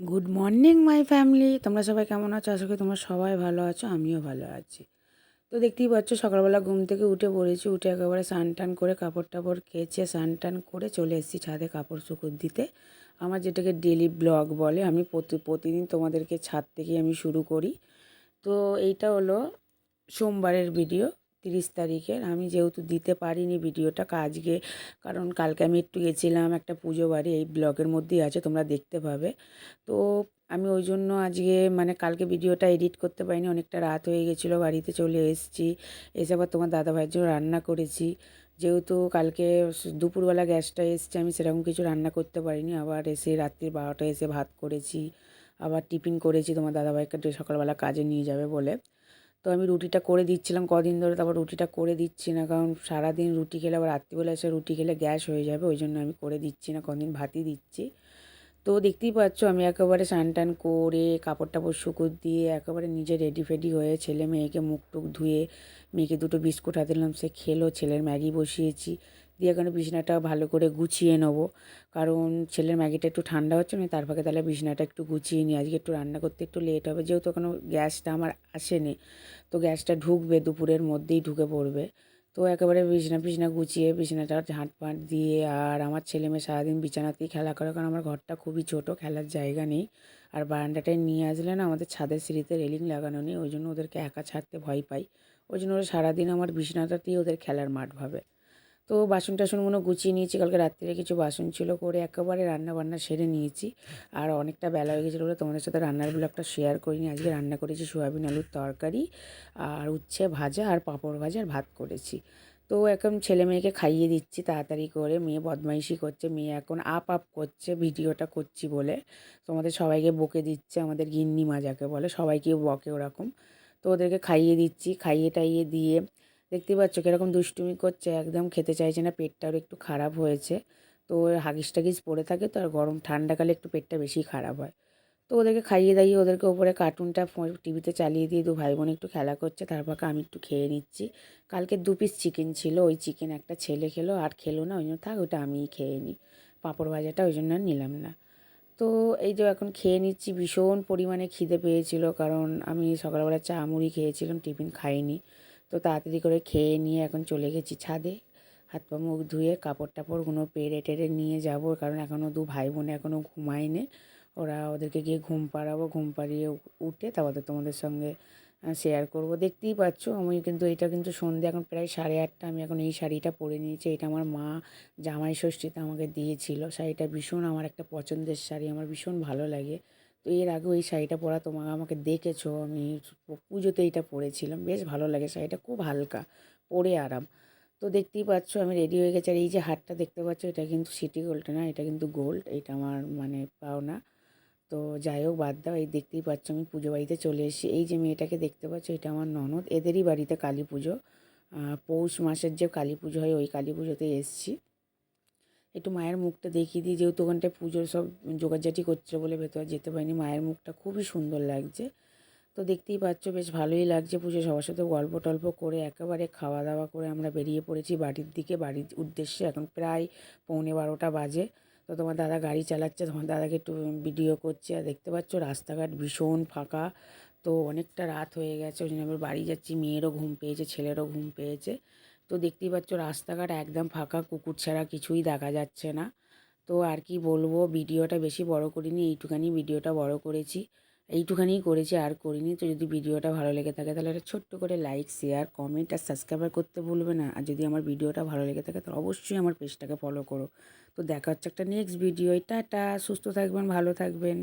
Good morning my family, তোমরা সবাই কেমন আছো? আশা করি তোমরা সবাই ভালো আছো, আমিও ভালো আছি। তো দেখতেই পাচ্ছ সকালবেলা ঘুম থেকে উঠে পড়েছি, উঠে একেবারে স্নান টান করে কাপড় টাপড় কেচে স্নান টান করে চলে এসেছি ছাদে কাপড় শুকোতে দিতে। আমার যেটাকে ডেলি ব্লগ বলে, আমি প্রতিদিন তোমাদেরকে ছাদ থেকেই আমি শুরু করি। তো এইটা হলো সোমবারের ভিডিও, 30 তারিখের। আমি যেহেতু দিতে পারিনি ভিডিওটা আজকে, কারণ কালকে আমি একটু গেছিলাম একটা পুজো বাড়ি, এই ব্লগের মধ্যেই আছে, তোমরা দেখতে পাবে। তো আমি ওই জন্য আজকে কালকে ভিডিওটা এডিট করতে পারিনি, অনেকটা রাত হয়ে গেছিলো। বাড়িতে চলে এসেছি, এসে আবার তোমার দাদাভাইয়ের জন্য রান্না করেছি। যেহেতু কালকে দুপুরবেলা গ্যাসটা এসছে, আমি সেরকম কিছু রান্না করতে পারিনি। আবার এসে রাত্রি 12টায় এসে ভাত করেছি, আবার টিফিন করেছি তোমার দাদাভাইকে সকালবেলা কাজে নিয়ে যাবে বলে। তো আমি রুটিটা করে দিচ্ছিলাম কদিন ধরে, তারপর রুটিটা করে দিচ্ছি না, কারণ সারাদিন রুটি খেলে আবার রাত্রিবেলা এসে রুটি খেলে গ্যাস হয়ে যাবে, ওই জন্য আমি করে দিচ্ছি না, কদিন ভাতই দিচ্ছি। তো দেখতেই পাচ্ছ আমি একেবারে স্নান টান করে কাপড় টাপড় শুকোতে দিয়ে একেবারে নিজে রেডি ফেডি হয়ে ছেলে মেয়েকে মুখ টুক ধুয়ে, মেয়েকে দুটো বিস্কুট হাতে দিলাম, সে খেলো। ছেলের ম্যাগি বসিয়েছি, দিয়ে এখন বিছানাটা ভালো করে গুছিয়ে নেবো, কারণ ছেলের ম্যাগিটা একটু ঠান্ডা হচ্ছে না, তার ফাঁকে তাহলে বিছানাটা একটু গুছিয়ে নিই। আজকে একটু রান্না করতে একটু লেট হবে, যেহেতু এখনও গ্যাসটা আমার আসেনি। তো গ্যাসটা ঢুকবে দুপুরের মধ্যেই, ঢুকে পড়বে। তো একেবারে বিছানা গুছিয়ে বিছানাটা ঝাঁট ফাঁট দিয়ে, আর আমার ছেলে মেয়ে সারাদিন বিছানাতেই খেলা করে, কারণ আমার ঘরটা খুবই ছোট, খেলার জায়গা নেই। আর বারান্দাটায় নিয়ে আসলে না, আমাদের ছাদের সিঁড়িতে রেলিং লাগানো নেই, ওই জন্য ওদেরকে একা ছাড়তে ভয় পাই। ওই জন্য ওরা সারাদিন আমার বিছানাটাতেই ওদের খেলার মাঠ ভাবে। তো বাসন টাসনগুলো গুছিয়ে নিয়েছি, কালকে রাত্রিরে কিছু বাসন ছিল, করে একেবারে রান্না বান্না সেরে নিয়েছি। আর অনেকটা বেলা হয়ে গেছিলো বলে তোমাদের সাথে রান্নার ব্লগটা শেয়ার করিনি। আজকে রান্না করেছি সোয়াবিন আলুর তরকারি, আর উচ্ছে ভাজা, আর পাঁপড় ভাজা, আর ভাত করেছি। তো এখন ছেলে মেয়েকে খাইয়ে দিচ্ছি তাড়াতাড়ি করে। মেয়ে বদমাইশি করছে, মেয়ে এখন আপ করছে ভিডিওটা করছি বলে, তোমাদের সবাইকে বকে দিচ্ছে, আমাদের গিন্নি মা যাকে বলে সবাইকে বকে ওরকম। তো ওদেরকে খাইয়ে দিচ্ছি, খাইয়ে টাইয়ে দিয়ে দেখতেই পাচ্ছ কীরকম দুষ্টুমি করছে, একদম খেতে চাইছে না, পেটটাও একটু খারাপ হয়েছে। তো হাগিস টাগিস পড়ে থাকে, তো আর গরম ঠান্ডাকালে একটু পেটটা বেশি খারাপ হয়। তো ওদেরকে খাইয়ে দাইয়ে ওদেরকে ওপরে কার্টুনটা টিভিতে চালিয়ে দিয়ে দু ভাই বোন একটু খেলা করছে, তারপর আমি একটু খেয়ে নিচ্ছি। কালকে 2 পিস চিকেন ছিল, ওই চিকেন একটা ছেলে খেলো, আর খেলো না, ওই জন্য থাক ওটা আমিই খেয়ে নিই। পাঁপড় ভাজাটা ওই জন্য আর নিলাম না। তো এই যে এখন খেয়ে নিচ্ছি, ভীষণ পরিমাণে খিদে পেয়েছিল, কারণ আমি সকালবেলা চা মুড়ি খেয়েছিলাম, টিফিন খাইনি। তো তাড়াতাড়ি করে খেয়ে নিয়ে এখন চলে গেছি ছাদে, হাত পা মুখ ধুয়ে কাপড় টাপড়গুলো পেরে টেরে নিয়ে যাব, কারণ এখনও দু ভাই বোনে এখনও ঘুমায়নি। ওদেরকে গিয়ে ঘুম পাড়াবো, ঘুম পাড়িয়ে উঠে তারপরে তোমাদের সঙ্গে শেয়ার করব। দেখতেই পাচ্ছ আমি কিন্তু, এটা কিন্তু সন্ধ্যে এখন প্রায় 8:30। আমি এখন এই শাড়িটা পরে নিয়েছি, এটা আমার মা জামাই ষষ্ঠীতে আমাকে দিয়েছিল। শাড়িটা ভীষণ আমার একটা পছন্দের শাড়ি, আমার ভীষণ ভালো লাগে। তো এর আগেও এই শাড়িটা পরা আমাকে দেখেছো, আমি পুজোতে এইটা পরেছিলাম, বেশ ভালো লাগে শাড়িটা, খুব হালকা, পরে আরাম। তো দেখতেই পাচ্ছ আমি রেডি হয়ে গেছি। আর এই যে হারটা দেখতে পাচ্ছ, এটা কিন্তু সিটি গোল্ড না, এটা কিন্তু গোল্ড, এটা আমার পাওনা। তো যাই হোক বাদ দাও, এই দেখতেই পাচ্ছ আমি পুজো বাড়িতে চলে এসেছি। এই যে মেয়েটাকে দেখতে পাচ্ছ, এটা আমার ননদ, এদেরই বাড়িতে কালী পুজো, পৌষ মাসের যে কালী পুজো হয়, ওই কালী পুজোতে এসেছি। একটু মায়ের মুখটা দেখিয়ে দিই, যেহেতু ওখানটায় পুজোর সব জোগাড়জাটি করছিল বলে ভেতরে যেতে পারিনি। মায়ের মুখটা খুবই সুন্দর লাগছে। তো দেখতেই পাচ্ছ বেশ ভালোই লাগছে। পুজো সবার সাথে গল্প টল্প করে একেবারে খাওয়া দাওয়া করে আমরা বেরিয়ে পড়েছি বাড়ির দিকে, বাড়ির উদ্দেশ্যে। এখন প্রায় 11:15 বাজে। তো তোমার দাদা গাড়ি চালাচ্ছে, তোমার দাদাকে একটু ভিডিও করছে। আর দেখতে পাচ্ছ রাস্তাঘাট ভীষণ ফাঁকা। তো অনেকটা রাত হয়ে গেছে, ওই জন্য আমরা বাড়ি যাচ্ছি। মেয়েরও ঘুম পেয়েছে, ছেলেরও ঘুম পেয়েছে। তো দেখতেই পাচ্ছ রাস্তাঘাট একদম ফাঁকা, কুকুর ছাড়া কিছুই দেখা যাচ্ছে না। তো আর কি বলবো, ভিডিওটা বেশি বড় করিনি, এইটুখানি ভিডিওটা বড় করেছি, এইটুখানিই করেছি, আর করিনি। তো যদি ভিডিওটা ভালো লেগে থাকে তাহলে একটা ছোট্ট করে লাইক, শেয়ার, কমেন্ট আর সাবস্ক্রাইব করতে ভুলবে না। আর যদি আমার ভিডিওটা ভালো লেগে থাকে তাহলে অবশ্যই আমার পেজটাকে ফলো করো। তো দেখা হচ্ছে একটা নেক্সট ভিডিও। টাটা, সুস্থ থাকবেন, ভালো থাকবেন।